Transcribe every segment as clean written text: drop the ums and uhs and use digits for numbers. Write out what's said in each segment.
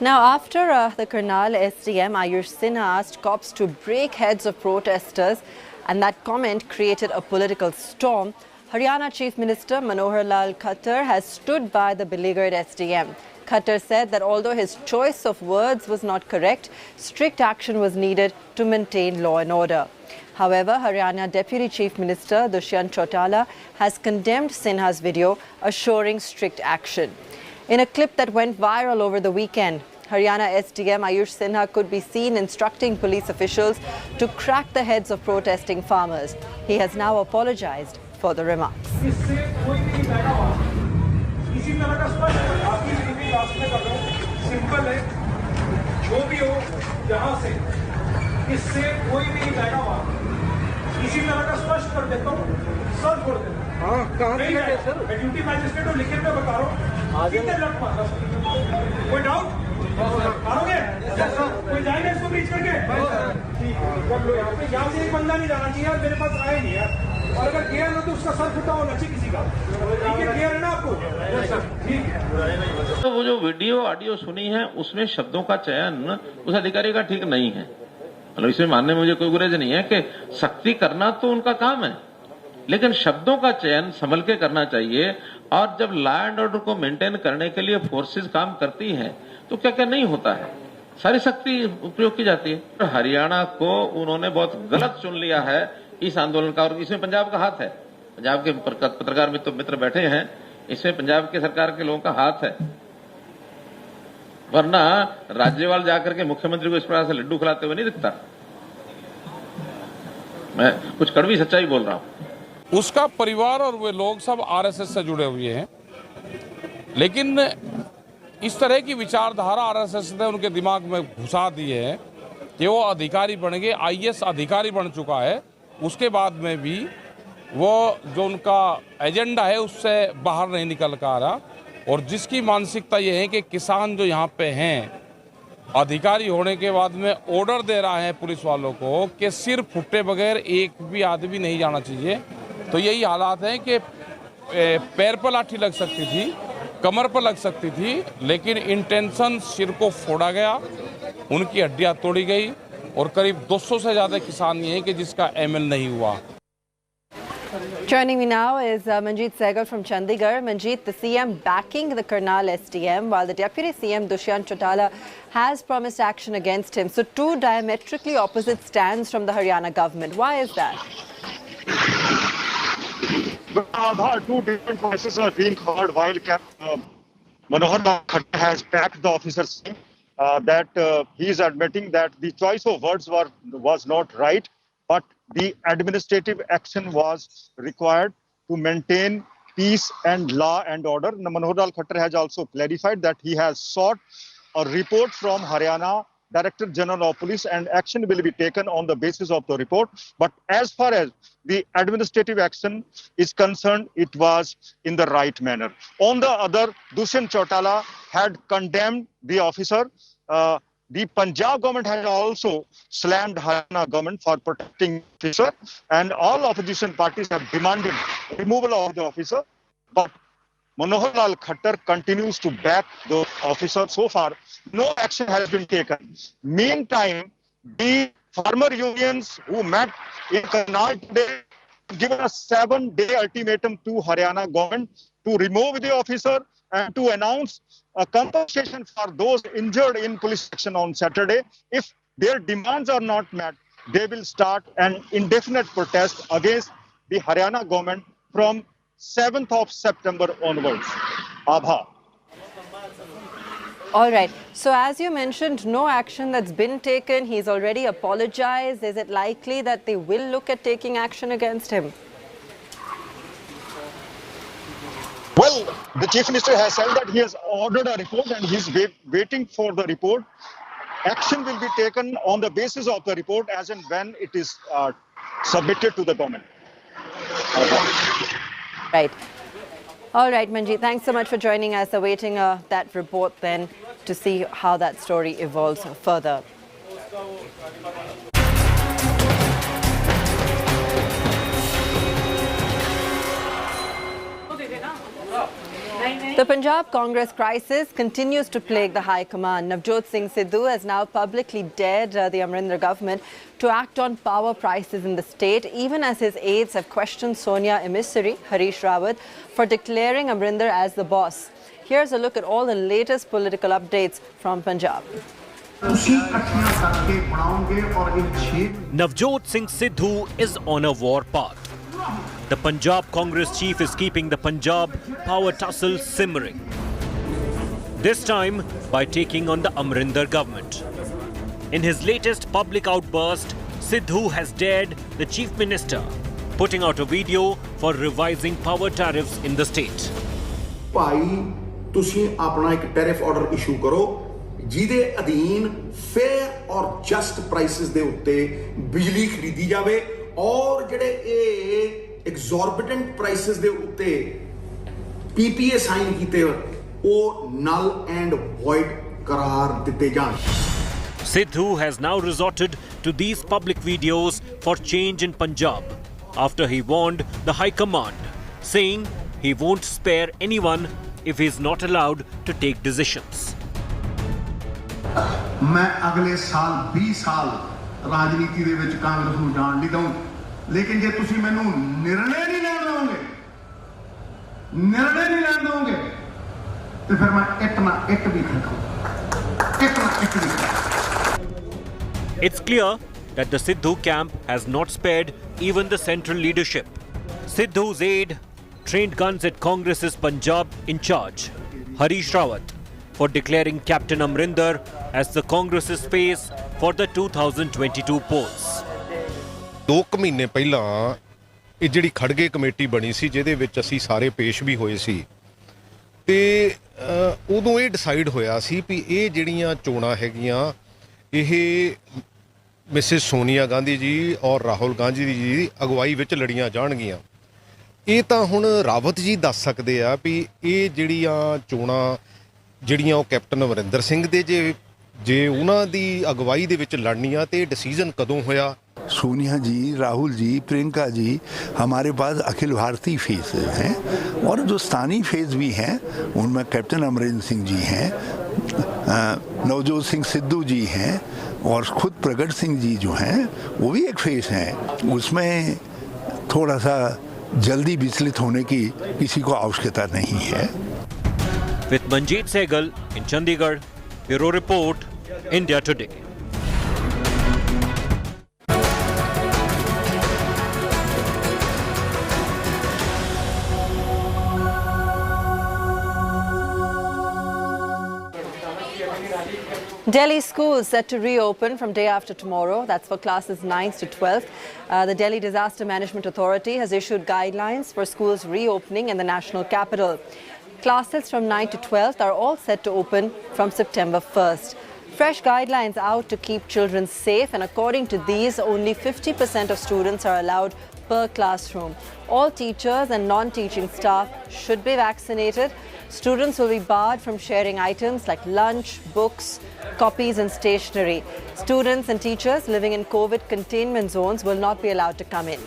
Now, after the Karnal SDM Ayush Sinha asked cops to break heads of protesters, and that comment created a political storm, Haryana Chief Minister Manohar Lal Khattar has stood by the beleaguered SDM. Khattar said that although his choice of words was not correct, strict action was needed to maintain law and order. However, Haryana Deputy Chief Minister Dushyant Chautala has condemned Sinha's video, assuring strict action. In a clip that went viral over the weekend, Haryana SDM Ayush Sinha could be seen instructing police officials to crack the heads of protesting farmers. He has now apologized for the remarks. इसी तरह का स्पष्ट कर देता हूँ, sir छोड़ देना। हाँ, कहाँ से है सर? मैं ड्यूटी मैजिस्ट्रेट और लिखित में बता रहा हूँ। कितने लट मारा? कोई डाउट? मारोगे? कोई जाएगा इसको ब्रीच करके? ठीक है। यहाँ से एक बंदा नहीं जाना चाहिए, मेरे पास आए नहीं यार। और अगर गया ना तो उसका सर फुटा होना चाहिए किसी का। ठीक है, क्लियर है ना आपको? ठीक है। तो वो जो वीडियो ऑडियो सुनी है, उसमें शब्दों का चयन उस अधिकारी का ठीक नहीं है। मतलब इसमें मानने में मुझे कोई गुरेज नहीं है कि सख्ती करना तो उनका काम है, लेकिन शब्दों का चयन संभल के करना चाहिए। और जब लॉ एंड ऑर्डर को मेंटेन करने के लिए फोर्सेस काम करती हैं, तो क्या क्या नहीं होता है, सारी शक्ति उपयोग की जाती है। हरियाणा को उन्होंने बहुत गलत चुन लिया है इस आंदोलन का, और इसमें पंजाब का हाथ है। पंजाब के पत्रकार मित्र बैठे हैं, इसमें पंजाब के सरकार के लोगों का हाथ है। वरना राज्यपाल जाकर के मुख्यमंत्री को इस प्रकार से लड्डू खिलाते हुए नहीं दिखता। मैं कुछ कड़वी सच्चाई बोल रहा हूं। उसका परिवार और वे लोग सब आरएसएस से जुड़े हुए हैं, लेकिन इस तरह की विचारधारा आरएसएस ने उनके दिमाग में घुसा दी है कि वो अधिकारी बन गए, आईएएस अधिकारी बन चुका है। उसके बाद में भी वो जो उनका एजेंडा है उससे बाहर नहीं निकल कर आ रहा, और जिसकी मानसिकता ये है कि किसान जो यहाँ पे हैं, अधिकारी होने के बाद में ऑर्डर दे रहा है पुलिस वालों को कि सिर फुटे बगैर एक भी आदमी नहीं जाना चाहिए। तो यही हालात है कि पैर पर लाठी लग सकती थी, कमर पर लग सकती थी, लेकिन इंटेंशन सिर को फोड़ा गया, उनकी हड्डियां तोड़ी गई, और करीब 200 से ज़्यादा किसान ये हैं कि जिसका एमएल नहीं हुआ। Joining me now is Manjeet Sehgal from Chandigarh. Manjeet, the CM backing the Karnal SDM, while the Deputy CM Dushyant Chautala has promised action against him. So two diametrically opposite stands from the Haryana government. Why is that? Two different voices are being heard while Manohar Lal Khattar has backed the officers that he is admitting that the choice of words was not right, but the administrative action was required to maintain peace and law and order. Manohar Lal Khattar has also clarified that he has sought a report from Haryana Director General of Police, and action will be taken on the basis of the report. But as far as the administrative action is concerned, it was in the right manner. On the other, Dushyant Chautala had condemned the officer. The Punjab government has also slammed Haryana government for protecting the officer, and all opposition parties have demanded removal of the officer. But Manohar Lal Khattar continues to back the officer. So far, no action has been taken. Meantime, the farmer unions who met in Karnal today given a 7-day ultimatum to Haryana government to remove the officer and to announce a compensation for those injured in police action on Saturday. If their demands are not met, they will start an indefinite protest against the Haryana government from 7th of September onwards. Abha. All right. So as you mentioned, no action that's been taken. He's already apologized. Is it likely that they will look at taking action against him? Well, the Chief Minister has said that he has ordered a report and he's waiting for the report. Action will be taken on the basis of the report as and when it is submitted to the government. Right. All right, Manjeet, thanks so much for joining us. Awaiting that report then to see how that story evolves further. The Punjab Congress crisis continues to plague the High Command. Navjot Singh Sidhu has now publicly dared the Amrinder government to act on power prices in the state, even as his aides have questioned Sonia emissary Harish Rawat for declaring Amrinder as the boss. Here's a look at all the latest political updates from Punjab. Navjot Singh Sidhu is on a war path. The Punjab Congress chief is keeping the Punjab power tussle simmering. This time by taking on the Amrinder government. In his latest public outburst, Sidhu has dared the chief minister, putting out a video for revising power tariffs in the state. ਭਾਈ ਤੁਸੀਂ ਆਪਣਾ ਇੱਕ tariff order issue ਕਰੋ ਜਿਹਦੇ ਅਧੀਨ fair ਔਰ just prices ਦੇ ਉੱਤੇ ਬਿਜਲੀ ਖਰੀਦੀ ਜਾਵੇ ਔਰ ਜਿਹੜੇ ਇਹ ਐਗਜ਼ੋਰਬਿਟੈਂਟ ਪ੍ਰਾਈਸਸ ਦੇ ਉੱਤੇ ਪੀਪੀਏ ਸਾਈਨ ਕੀਤੇ ਉਹ ਨਲ ਐਂਡ ਵੋਇਡ ਕਰਾਰ ਦਿੱਤੇ ਜਾਣ. Sidhu has now resorted to these public videos for change in Punjab after he warned the High Command, saying he won't spare anyone if he is not allowed to take decisions. मैं अगले साल 20 साल राजनीति ਦੇ ਵਿੱਚ ਕਾਂਗਰਸ ਨੂੰ ਜਾਣ ਨਹੀਂ ਦਊਂ ਲੇਕਿਨ ਜੇ ਤੁਸੀਂ ਮੈਨੂੰ ਨਿਰਣੇ ਨਹੀਂ ਲੈਣ ਦਓਗੇ ਤੇ ਫਿਰ ਮੈਂ ਇੱਕ ਵੀ ਖੜਕਾਊਂ. It's clear that the Sidhu camp has not spared even the central leadership. Sidhu's aide trained guns at Congress's Punjab in charge, Harish Rawat, for declaring Captain Amrinder as the Congress's face for the 2022 polls. 2 ਮਹੀਨੇ ਪਹਿਲਾਂ ਇਹ ਜਿਹੜੀ Kharge committee ਬਣੀ ਸੀ ਜਿਹਦੇ ਵਿੱਚ ਅਸੀਂ ਸਾਰੇ ਪੇਸ਼ ਵੀ ਹੋਏ ਸੀ ਤੇ ਉਦੋਂ ਇਹ ਡਿਸਾਈਡ ਹੋਇਆ ਸੀ ਵੀ ਇਹ ਜਿਹੜੀਆਂ ਚੋਣਾਂ ਹੈਗੀਆਂ ਇਹ ਮਿਸਿਸ ਸੋਨੀਆ ਗਾਂਧੀ ਜੀ ਔਰ ਰਾਹੁਲ ਗਾਂਧੀ ਜੀ ਦੀ ਅਗਵਾਈ ਵਿੱਚ ਲੜੀਆਂ ਜਾਣਗੀਆਂ. ਇਹ ਤਾਂ ਹੁਣ ਰਾਵਤ ਜੀ ਦੱਸ ਸਕਦੇ ਆ ਵੀ ਇਹ ਜਿਹੜੀਆਂ ਚੋਣਾਂ ਜਿਹੜੀਆਂ ਉਹ ਕੈਪਟਨ ਅਮਰਿੰਦਰ ਸਿੰਘ ਦੇ ਜੇ ਉਹਨਾਂ ਦੀ ਅਗਵਾਈ ਦੇ ਵਿੱਚ ਲੜਨੀਆਂ ਤੇ ਡਿਸੀਜਨ ਕਦੋਂ ਹੋਇਆ. सोनिया जी, राहुल जी, प्रियंका जी, हमारे पास अखिल भारतीय फेस हैं और जो स्थानीय फेस भी हैं उनमें कैप्टन अमरिंदर सिंह जी हैं, नवजोत सिंह सिद्धू जी हैं और खुद प्रगट सिंह जी जो हैं वो भी एक फेस हैं. उसमें थोड़ा सा जल्दी विचलित होने की किसी को आवश्यकता नहीं है. With Manjeet Sehgal in Chandigarh, Bureau Report, India Today. Delhi schools set to reopen from day after tomorrow. That's for classes 9th to 12th. The Delhi Disaster Management Authority has issued guidelines for schools reopening in the national capital. Classes from 9th to 12th are all set to open from September 1st. Fresh guidelines out to keep children safe, and according to these, only 50% of students are allowed per classroom. All teachers and non-teaching staff should be vaccinated. Students will be barred from sharing items like lunch, books, copies and stationery. Students and teachers living in COVID containment zones will not be allowed to come in.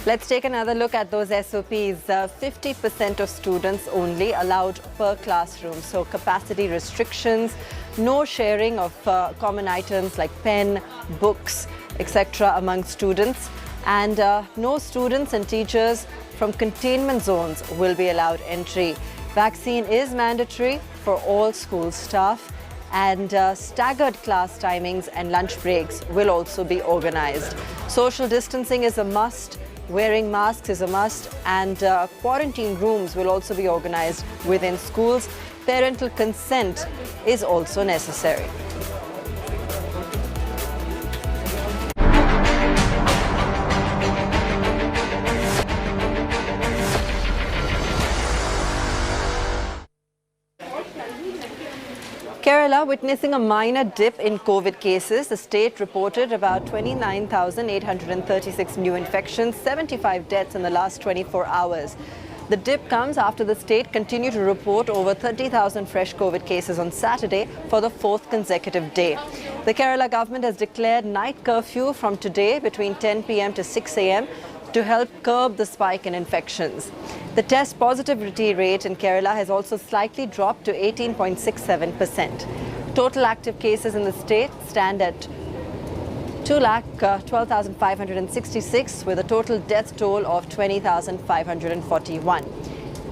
Let's take another look at those SOPs. 50% of students only allowed per classroom. So capacity restrictions, no sharing of common items like pen, books, etc. among students. And no students and teachers from containment zones will be allowed entry. Vaccine is mandatory for all school staff. And staggered class timings and lunch breaks will also be organized. Social distancing is a must. Wearing masks is a must, and quarantine rooms will also be organized within schools. Parental consent is also necessary. Kerala witnessing a minor dip in COVID cases. The state reported about 29,836 new infections, 75 deaths in the last 24 hours. The dip comes after the state continued to report over 30,000 fresh COVID cases on Saturday for the fourth consecutive day. The Kerala government has declared night curfew from today between 10 p.m. to 6 a.m. to help curb the spike in infections. The test positivity rate in Kerala has also slightly dropped to 18.67%. Total active cases in the state stand at 2,12,566 with a total death toll of 20,541.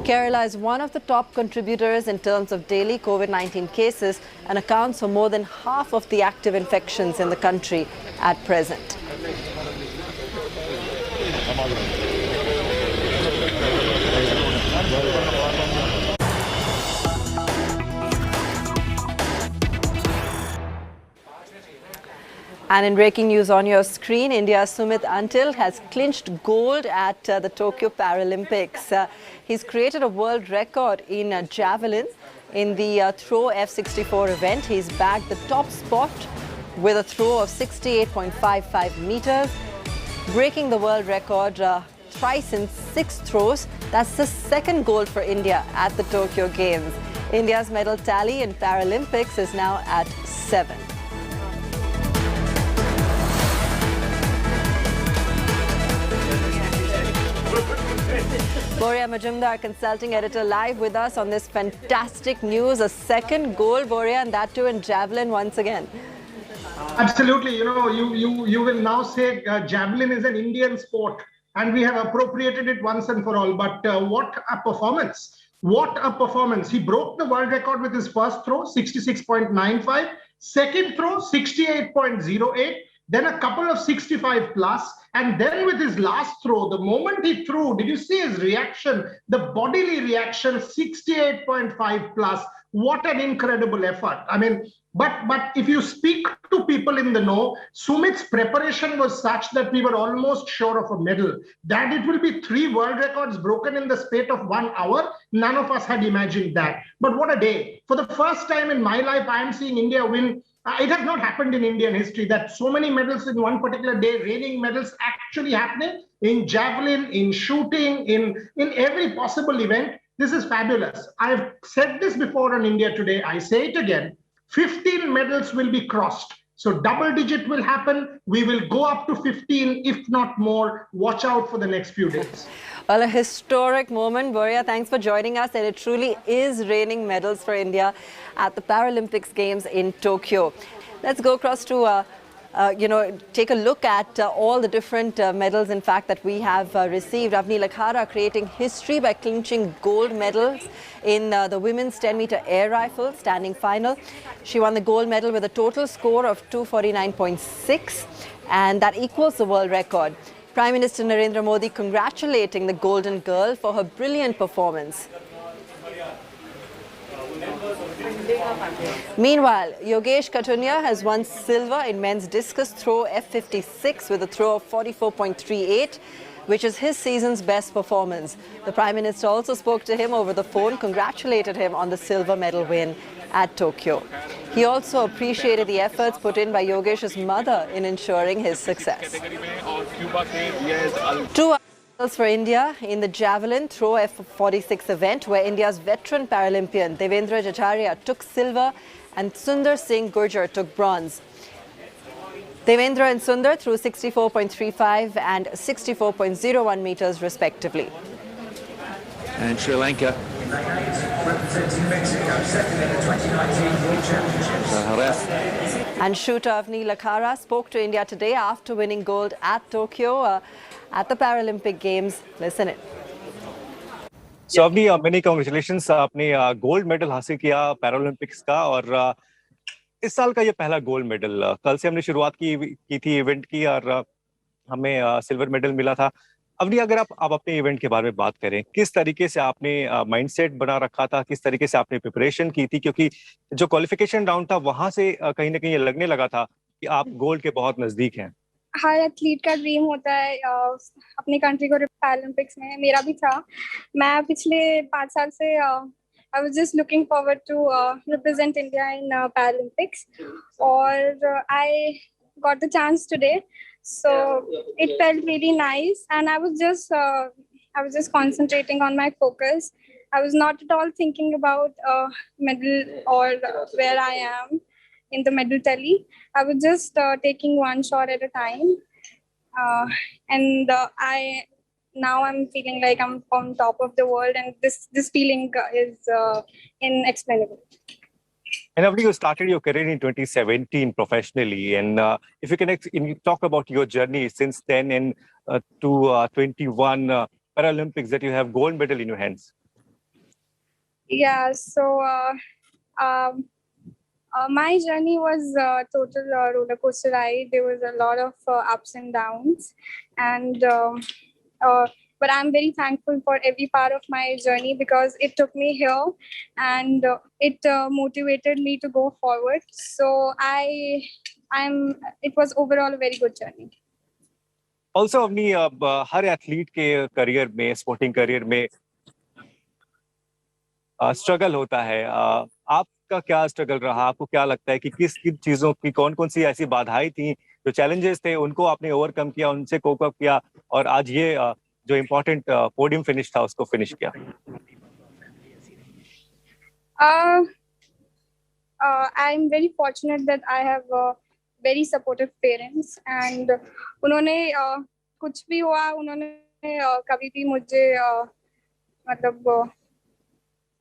Kerala is one of the top contributors in terms of daily COVID-19 cases and accounts for more than half of the active infections in the country at present. And in breaking news on your screen, India's Sumit Until has clinched gold at the Tokyo Paralympics. He's created a world record in javelin in the throw F64 event. He's bagged the top spot with a throw of 68.55 meters, breaking the world record thrice in 6 throws. That's the second gold for India at the Tokyo Games. India's medal tally in Paralympics is now at 7. Boria Majumdar, consulting editor, live with us on this fantastic news. A second gold, Boria, and that too in javelin once again. Absolutely. You know, you will now say javelin is an Indian sport and we have appropriated it once and for all. But what a performance. What a performance. He broke the world record with his first throw, 66.95. Second throw, 68.08. Then a couple of 65 plus. And then with his last throw, the moment he threw, did you see his reaction? The bodily reaction, 68.5 plus. What an incredible effort. I mean, but if you speak to people in the know, Sumit's preparation was such that we were almost sure of a medal. That it will be 3 world records broken in the space of 1 hour, none of us had imagined that. But what a day. For the first time in my life, I am seeing India win. It has not happened in Indian history that so many medals in one particular day, raining medals actually happening in javelin, in shooting, in every possible event. This is fabulous. I've said this before on India Today. I say it again. 15 medals will be crossed. So double digit will happen. We will go up to 15, if not more. Watch out for the next few days. Well, a historic moment. Boria, thanks for joining us. And it truly is raining medals for India at the Paralympics Games in Tokyo. Let's go across to, take a look at all the different medals, in fact, that we have received. Avni Lakhara creating history by clinching gold medals in the women's 10-meter air rifle standing final. She won the gold medal with a total score of 249.6, and that equals the world record. Prime Minister Narendra Modi congratulating the Golden Girl for her brilliant performance. Meanwhile, Yogesh Katunya has won silver in men's discus throw F56 with a throw of 44.38, which is his season's best performance. The Prime Minister also spoke to him over the phone, congratulated him on the silver medal win at Tokyo. He also appreciated the efforts put in by Yogesh's mother in ensuring his success. 2 medals for India in the javelin throw F46 event, where India's veteran Paralympian Devendra Jacharya took silver and Sundar Singh Gurjar took bronze. Devendra and Sundar threw 64.35 and 64.01 meters respectively. And Sri Lanka. And shooter Avni Lakhara spoke to India Today after winning gold at Tokyo at the Paralympic Games. Listen in. So Avni, many congratulations. आपने gold medal हासिल किया Paralympics का और इस साल का ये पहला गोल्ड मेडल. कल से हमने शुरुआत की थी इवेंट की और हमें सिल्वर मेडल मिला था. अवनी, अगर आप अपने इवेंट के बारे में बात करें, किस तरीके से आपने माइंडसेट बना रखा था, किस तरीके से आपने प्रिपरेशन की थी, क्योंकि जो क्वालिफिकेशन राउंड था वहां से कहीं ना कहीं लगने लगा था कि आप गोल्ड के बहुत नजदीक हैं. हर एथलीट का ड्रीम होता है अपनी कंट्री को पैरालंपिक्स में. मेरा भी था. मैं पिछले 5 साल से I was just looking forward to represent India in Paralympics, or I got the chance today, so it felt really nice, and I was just I was just concentrating on my focus. I was not at all thinking about medal or where I am in the medal tally. I was just taking one shot at a time. And I'm feeling like I'm on top of the world, and this feeling is inexplainable. And Avni, you started your career in 2017 professionally, and if you can talk about your journey since then and to 21 Paralympics that you have gold medal in your hands. Yeah, so my journey was a total roller coaster ride. There was a lot of ups and downs, and but I'm very thankful for every part of my journey because it took me here, and it motivated me to go forward. So it was overall a very good journey. Also, Avni, her athlete के career में, sporting career में struggle होता है. आपका क्या struggle रहा? आपको क्या लगता है कि किस किन चीजों की कौन-कौन सी ऐसी बाधाएं थी, जो चैलेंजेस थे, उनको आपने ओवरकम किया, उनसे कोप अप किया और आज ये जो इम्पोर्टेंट पोडियम फिनिश था उसको फिनिश किया? I'm very fortunate that I have very supportive parents, and उन्होंने कुछ भी हुआ उन्होंने कभी भी मुझे मतलब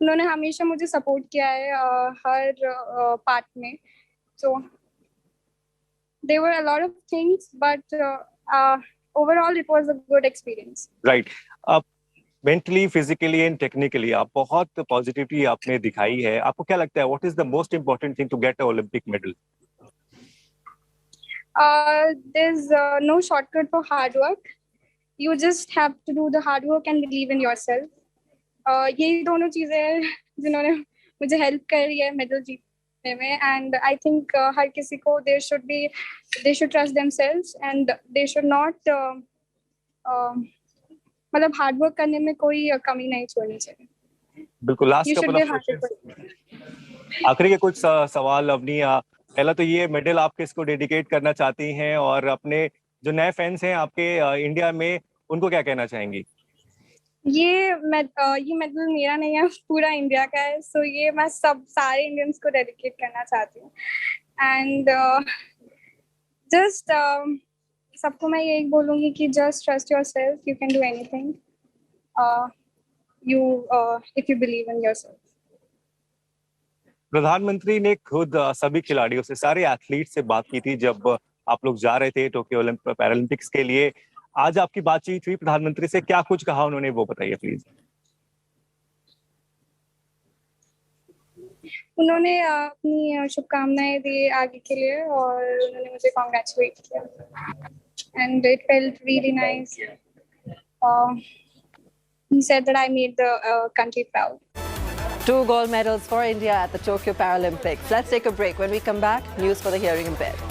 उन्होंने हमेशा मुझे सपोर्ट किया है हर पार्ट में. So there were a lot of things, but overall it was a good experience. Right. Mentally, physically and technically आप बहुत पॉजिटिविटी आपने दिखाई है. आपको क्या लगता है what is the most important thing to get a Olympic medal? There's no shortcut for hard work. You just have to do the hard work and believe in yourself. ये दोनों चीजें जिन्होंने मुझे हेल्प करी है मेडल जीतने में, and I think हर किसी को they should trust themselves and they should not मतलब हार्ड वर्क करने में कोई कमी नहीं छोड़नी चाहिए. बिल्कुल. लास्ट कपल ऑफ क्वेश्चंस, आखिरी के कुछ सवाल. अवनी, पहला तो ये मेडल आप किसको डेडिकेट करना चाहती हैं और अपने जो नए फैंस हैं आपके इंडिया में उनको क्या कहना चाहेंगी? ये मेडल मेरा नहीं है, पूरा इंडिया का है. सो ये मैं सारे इंडियंस को डेडिकेट करना चाहती हूँ. एंड जस्ट सबको मैं यही बोलूंगी कि just trust yourself, you can do anything if you believe in yourself. प्रधानमंत्री ने खुद सभी खिलाड़ियों से, सारे एथलीट से बात की थी जब आप लोग जा रहे थे टोक्यो पैरालंपिक्स के लिए. आज आपकी बातचीत हुई प्रधानमंत्री से, क्या कुछ कहा उन्होंने वो बताइए प्लीज. उन्होंने अपनी शुभकामनाएं दी आगे के लिए और उन्होंने मुझे कांग्रेचुलेट किया. And it felt really nice. He said that I made the country proud. 2 gold medals for India at the Tokyo Paralympics. Let's take a break. When we come back, news for the hearing impaired.